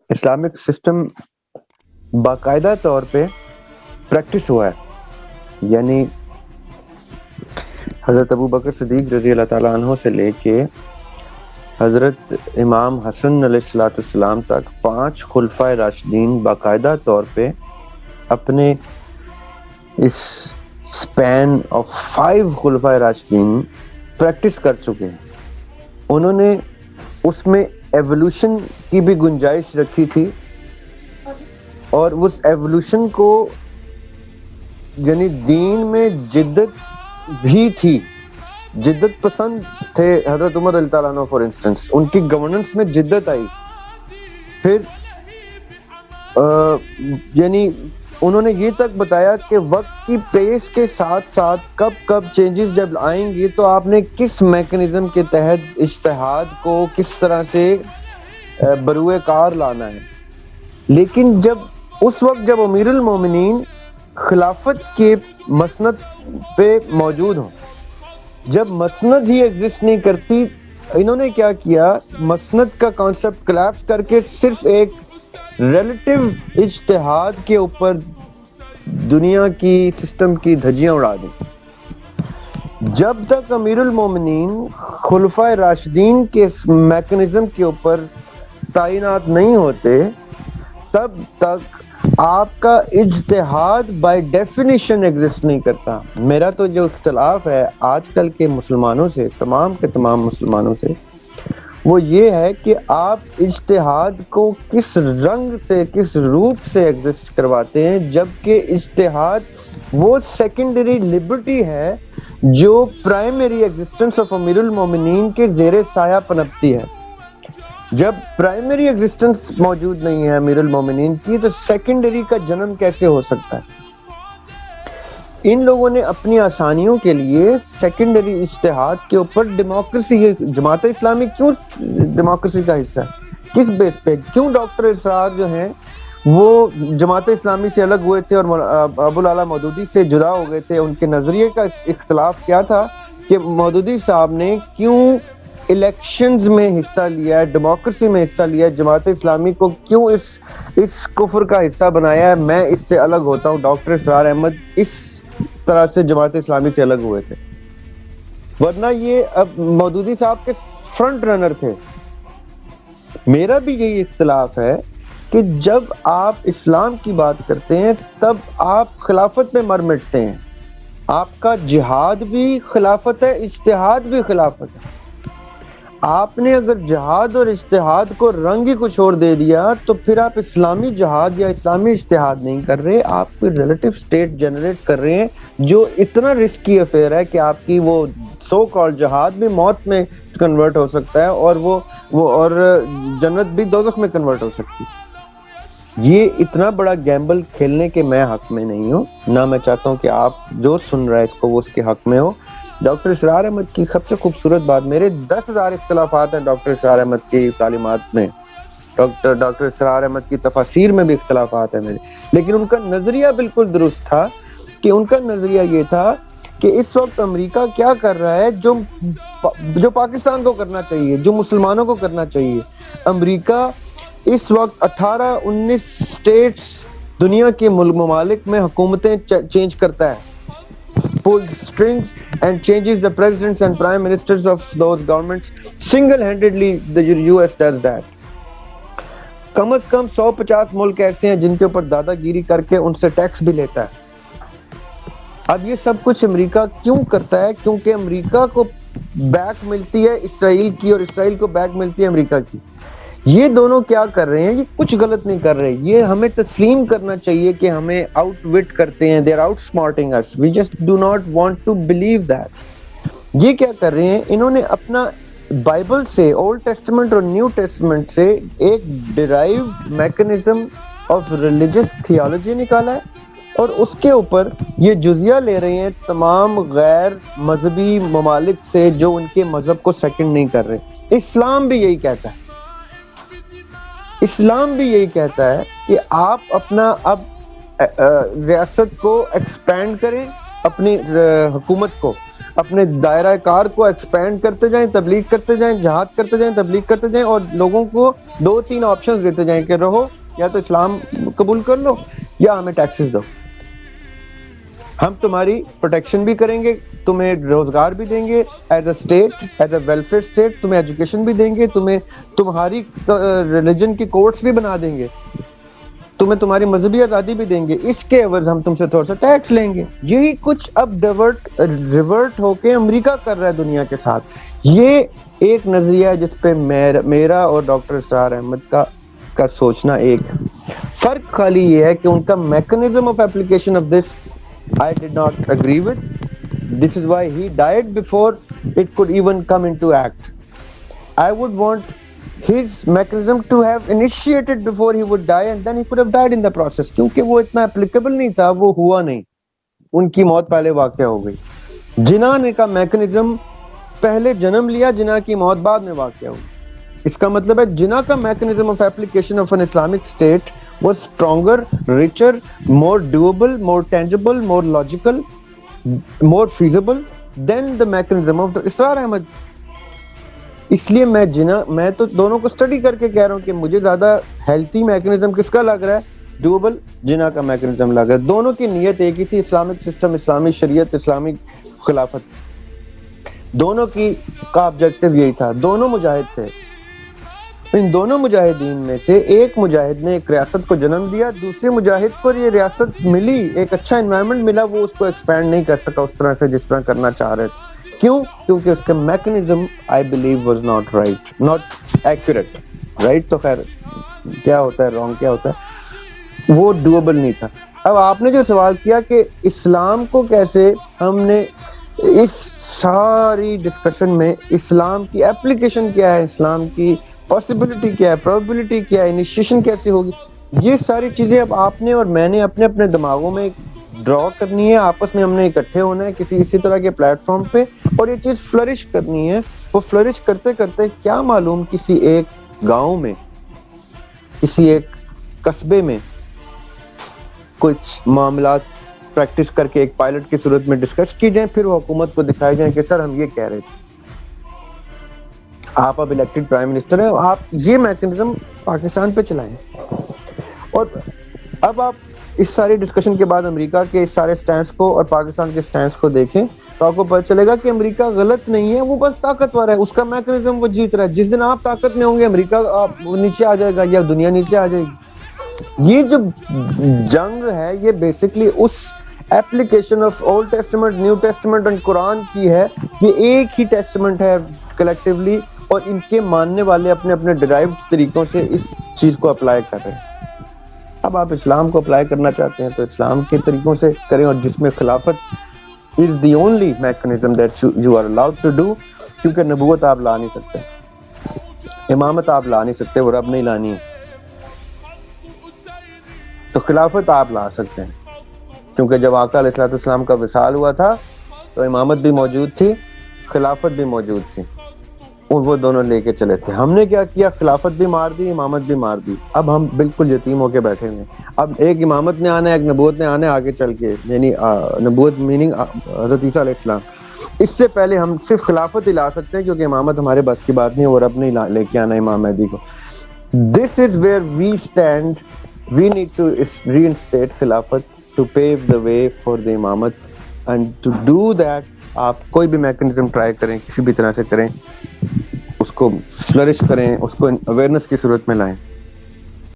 Islamic system باقاعدہ طور پہ پریکٹس ہوا ہے، یعنی حضرت ابو بکر صدیق رضی اللہ تعالیٰ عنہ سے لے کے حضرت امام حسن علیہ السلام تک 5 خلفائے راشدین باقاعدہ طور پہ اپنے اس سپین آف 5 خلفائے راشدین پریکٹس کر چکے ہیں. انہوں نے اس میں ایوولوشن کی بھی گنجائش رکھی تھی، اور اس ایوولوشن کو یعنی دین میں جدت بھی تھی، جدت پسند تھے حضرت عمر رضی اللہ عنہ فار انسٹنس، ان کی گورننس میں جدت آئی. پھر یعنی انہوں نے یہ تک بتایا کہ وقت کی پیس کے ساتھ ساتھ کب چینجز جب آئیں گی تو آپ نے کس میکنزم کے تحت اجتہاد کو کس طرح سے بروئے کار لانا ہے. لیکن جب اس وقت جب امیر المومنین خلافت کے مسند پہ موجود ہوں، جب مسند ہی ایگزسٹ نہیں کرتی، انہوں نے کیا کیا، مسند کا کانسیپٹ کلیپس کر کے صرف ایک ریلیٹیو اجتہاد کے اوپر دنیا کی سسٹم کی دھجیاں اڑا دیں. جب تک امیر المومنین خلفائے راشدین کے میکنزم کے اوپر تعینات نہیں ہوتے، تب تک آپ کا اجتہاد بائی ڈیفینیشن ایگزسٹ نہیں کرتا. میرا تو جو اختلاف ہے آج کل کے مسلمانوں سے، تمام کے تمام مسلمانوں سے، وہ یہ ہے کہ آپ اجتہاد کو کس رنگ سے، کس روپ سے ایگزسٹ کرواتے ہیں، جبکہ اجتہاد وہ سیکنڈری لبرٹی ہے جو پرائمری ایگزسٹنس آف امیر المومنین کے زیر سایہ پنپتی ہے. جب پرائمری ایگزسٹنس موجود نہیں ہے امیر المومنین کی، تو سیکنڈری کا جنم کیسے ہو سکتا ہے؟ ان لوگوں نے اپنی آسانیوں کے لیے سیکنڈری اجتہاد کے اوپر ڈیموکریسی، جماعت اسلامی کیوں ڈیموکریسی کا حصہ ہے؟ کس بیس پہ؟ کیوں ڈاکٹر اسرار جو ہیں وہ جماعت اسلامی سے الگ ہوئے تھے اور ابو الاعلیٰ مودودی سے جدا ہو گئے تھے؟ ان کے نظریے کا اختلاف کیا تھا کہ مودودی صاحب نے کیوں الیکشنز میں حصہ لیا ہے، ڈیموکریسی میں حصہ لیا ہے، جماعت اسلامی کو کیوں اس کفر کا حصہ بنایا ہے، میں اس سے الگ ہوتا ہوں. ڈاکٹر اسرار احمد اس طرح سے جماعت اسلامی سے الگ ہوئے تھے، ورنہ یہ اب مودودی صاحب کے فرنٹ رنر تھے. میرا بھی یہی اختلاف ہے کہ جب آپ اسلام کی بات کرتے ہیں تب آپ خلافت میں مر مٹتے ہیں. آپ کا جہاد بھی خلافت ہے، اجتہاد بھی خلافت ہے. آپ نے اگر جہاد اور اجتہاد کو رنگ ہی کچھ اور دے دیا تو پھر آپ اسلامی جہاد یا اسلامی اجتہاد نہیں کر رہے، آپ کوئی ریلیٹیو سٹیٹ جنریٹ کر رہے ہیں جو اتنا رسکی افیئر ہے کہ آپ کی وہ سو کال جہاد بھی موت میں کنورٹ ہو سکتا ہے، اور وہ اور جنت بھی دوزخ میں کنورٹ ہو سکتی. یہ اتنا بڑا گیمبل کھیلنے کے میں حق میں نہیں ہوں، نہ میں چاہتا ہوں کہ آپ جو سن رہا ہے اس کو وہ اس کے حق میں ہو. ڈاکٹر اسرار احمد کی سب سے خوبصورت بات، میرے 10,000 اختلافات ہیں ڈاکٹر اسرار احمد کی تعلیمات میں، ڈاکٹر اسرار احمد کی تفاسیر میں بھی اختلافات ہیں میرے، لیکن ان کا نظریہ بالکل درست تھا. کہ ان کا نظریہ یہ تھا کہ اس وقت امریکہ کیا کر رہا ہے جو پاکستان کو کرنا چاہیے، جو مسلمانوں کو کرنا چاہیے. امریکہ اس وقت 18-19 سٹیٹس دنیا کے ممالک میں حکومتیں چینج کرتا ہے، pulls strings and changes the presidents and prime ministers of those governments. Single-handedly the US does that. کم از کم 150 ملک ایسے ہیں جن کے اوپر دادا گیری کر کے ان سے ٹیکس بھی لیتا ہے. اب یہ سب کچھ امریکہ کیوں کرتا ہے؟ کیونکہ امریکہ کو بیک ملتی ہے اسرائیل کی، اور اسرائیل کو بیک ملتی ہے امریکہ کی. یہ دونوں کیا کر رہے ہیں؟ یہ کچھ غلط نہیں کر رہے. یہ ہمیں تسلیم کرنا چاہیے کہ ہمیں آؤٹ وٹ کرتے ہیں، they are outsmarting us, we just do not want to believe that. یہ کیا کر رہے ہیں؟ انہوں نے اپنا بائبل سے، اولڈ ٹیسٹمنٹ اور نیو ٹیسٹمنٹ سے ایک derived mechanism of religious theology نکالا ہے، اور اس کے اوپر یہ جزیہ لے رہے ہیں تمام غیر مذہبی ممالک سے جو ان کے مذہب کو سیکنڈ نہیں کر رہے. اسلام بھی یہی کہتا ہے، اسلام بھی یہی کہتا ہے کہ آپ اپنا اب ریاست کو ایکسپینڈ کریں، اپنی حکومت کو اپنے دائرہ کار کو ایکسپینڈ کرتے جائیں، تبلیغ کرتے جائیں، جہاد کرتے جائیں، تبلیغ کرتے جائیں، اور لوگوں کو 2-3 آپشنز دیتے جائیں کہ رہو یا تو اسلام قبول کر لو یا ہمیں ٹیکسز دو، ہم تمہاری پروٹیکشن بھی کریں گے، تمہیں روزگار بھی دیں گے as a state, as a welfare state, تمہیں ایجوکیشن بھی دیں گے، تمہیں تمہاری ریلیجن کی کورٹس بھی بنا دیں گے، تمہیں تمہاری مذہبی آزادی بھی دیں گے، اس کے عوض ہم تم سے تھوڑا سا ٹیکس لیں گے۔ یہی کچھ اب ریورٹ ہو کے امریکہ کر رہا ہے دنیا کے ساتھ۔ یہ ایک نظریہ ہے جس پہ میرا اور ڈاکٹر اسرار احمد کا سوچنا ایک ہے۔ فرق خالی یہ ہے کہ ان کا mechanism of application of this I did not agree with. This is why he died before it could even come into act. I would want his mechanism to have initiated before he would die, and then he could have died in the process. کیونکہ وہ اتنا applicable نہیں تھا، وہ ہوا نہیں، ان کی موت پہلے واقع ہو گئی۔ جناح نے کا میکنزم پہلے جنم لیا، جناح کی موت بعد میں واقع ہوئی۔ اس کا مطلب ہے جناح کا mechanism of application of an Islamic state was stronger, richer, more doable, more tangible, more logical, more feasible than the mechanism of اسرار احمد۔ اس لیے میں تو دونوں کو اسٹڈی کر کے کہہ رہا ہوں کہ مجھے زیادہ ہیلتھی میکنزم کس کا لگ رہا ہے، ڈوبل جناح کا میکنزم لگ رہا ہے۔ دونوں کی نیت ایک ہی تھی، اسلامک سسٹم، اسلامی شریعت، اسلامی خلافت، دونوں کا آبجیکٹو یہی تھا، دونوں مجاہد تھے۔ ان دونوں مجاہدین میں سے ایک مجاہد نے ایک ریاست کو جنم دیا، دوسرے مجاہد کو یہ ریاست ملی، ایک اچھا انوائرمنٹ ملا، وہ اس کو ایکسپینڈ نہیں کر سکا اس طرح سے جس طرح کرنا چاہ رہے تھے۔ کیوں؟ کیونکہ اس کا mechanism I believe was not right, not accurate. Right تو خیر کیا ہوتا ہے، رانگ کیا ہوتا ہے، وہ ڈویبل نہیں تھا۔ اب آپ نے جو سوال کیا کہ اسلام کو کیسے ہم نے اس ساری ڈسکشن میں اسلام کی اپلیکیشن کیا ہے، اسلام کی پاسبلٹی کیا ہے، پروبیبلٹی کیا ہے، انیشیشن کیسے ہوگی، یہ ساری چیزیں اب آپ نے اور میں نے اپنے اپنے دماغوں میں ڈرا کرنی ہے، آپس میں ہم نے اکٹھے ہونا ہے کسی اسی طرح کے پلیٹ فارم پہ، اور یہ چیز فلرش کرنی ہے۔ وہ فلرش کرتے کرتے کیا معلوم کسی ایک گاؤں میں، کسی ایک قصبے میں کچھ معاملات پریکٹس کر کے ایک پائلٹ کی صورت میں ڈسکس کی جائیں، پھر وہ حکومت کو دکھائے جائیں کہ سر ہم یہ کہہ رہے تھے۔ آپ اب الیکٹڈ پرائم منسٹر ہیں، آپ یہ میکنزم پاکستان پہ چلائیں، اور اب آپ اس ساری ڈسکشن کے بعد امریکہ کے اس سارے سٹینس کو اور پاکستان کے سٹینس کو دیکھیں تو آپ کو پتہ چلے گا کہ امریکہ غلط نہیں ہے، وہ بس طاقتور ہے، اس کا میکنزم وہ جیت رہا ہے۔ جس دن آپ طاقت میں ہوں گے امریکہ نیچے آ جائے گا یا دنیا نیچے آ جائے گی۔ یہ جو جنگ ہے یہ بیسکلی اس application of Old Testament, New Testament and قرآن کی ہے۔ یہ ایک ہی ٹیسٹمنٹ ہے کلیکٹیولی، اور ان کے ماننے والے اپنے اپنے ڈرائیوڈ طریقوں سے اس چیز کو اپلائی کر رہے ہیں۔ اب آپ اسلام کو اپلائی کرنا چاہتے ہیں تو اسلام کے طریقوں سے کریں، اور جس میں خلافت is the only mechanism that you are allowed to do، کیونکہ نبوت آپ لا نہیں سکتے، امامت آپ لا نہیں سکتے، وہ رب نہیں لانی ہے، تو خلافت آپ لا سکتے ہیں، کیونکہ جب آقا علیہ السلام کا وصال ہوا تھا تو امامت بھی موجود تھی، خلافت بھی موجود تھی، اور وہ دونوں لے کے چلے تھے۔ ہم نے کیا کیا، خلافت بھی مار دی، امامت بھی مار دی، اب ہم بالکل یتیم ہو کے بیٹھے ہوئے ہیں۔ اب ایک امامت نے آنا ہے، ایک نبوت نے آنا ہے آگے چل کے، یعنی نبوت میننگ حضرت عیسیٰ علیہ السلام۔ اس سے پہلے ہم صرف خلافت ہی لا سکتے ہیں، کیونکہ امامت ہمارے بس کی بات نہیں ہے، وہ رب نہیں لے کے آنا امام مہدی کو۔ This is where we stand. We need to reinstate خلافت to pave the way for the امامت، and to do that آپ کوئی بھی میکنزم ٹرائی کریں، کسی بھی طرح سے کریں، اس کو فلرش کریں، اس کو اویئرنس کی صورت میں لائیں۔